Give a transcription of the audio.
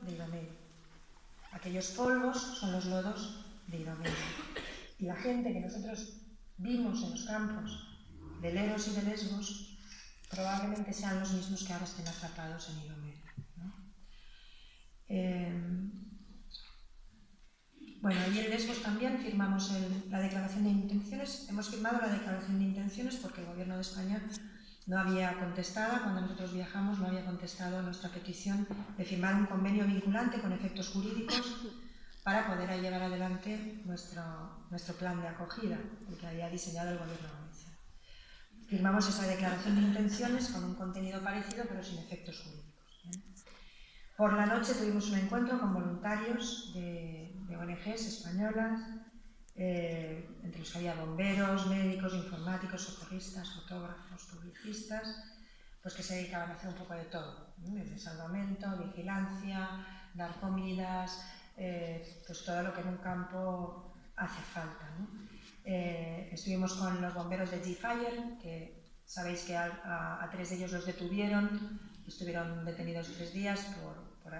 de Idomeni. Aquellos polvos son los lodos de Idomeni. Y la gente que nosotros vimos en los campos de Leros y de Lesbos probablemente sean los mismos que ahora estén atrapados en Idomeni, ¿no? Bueno, y en Lesbos también firmamos la declaración de intenciones. Hemos firmado la declaración de intenciones porque el Gobierno de España no había contestado, cuando nosotros viajamos, no había contestado a nuestra petición de firmar un convenio vinculante con efectos jurídicos para poder llevar adelante nuestro plan de acogida, el que había diseñado el Gobierno valenciano. Firmamos esa declaración de intenciones con un contenido parecido, pero sin efectos jurídicos, ¿eh? Por la noche tuvimos un encuentro con voluntarios de ONGs españolas, entre los que había bomberos, médicos, informáticos, socorristas, fotógrafos, publicistas, pues que se dedicaban a hacer un poco de todo, ¿no? Desde salvamento, vigilancia, dar comidas, pues todo lo que en un campo hace falta, ¿no? Estuvimos con los bomberos de G-Fire, que sabéis que a 3 de ellos los detuvieron, estuvieron detenidos 3 días por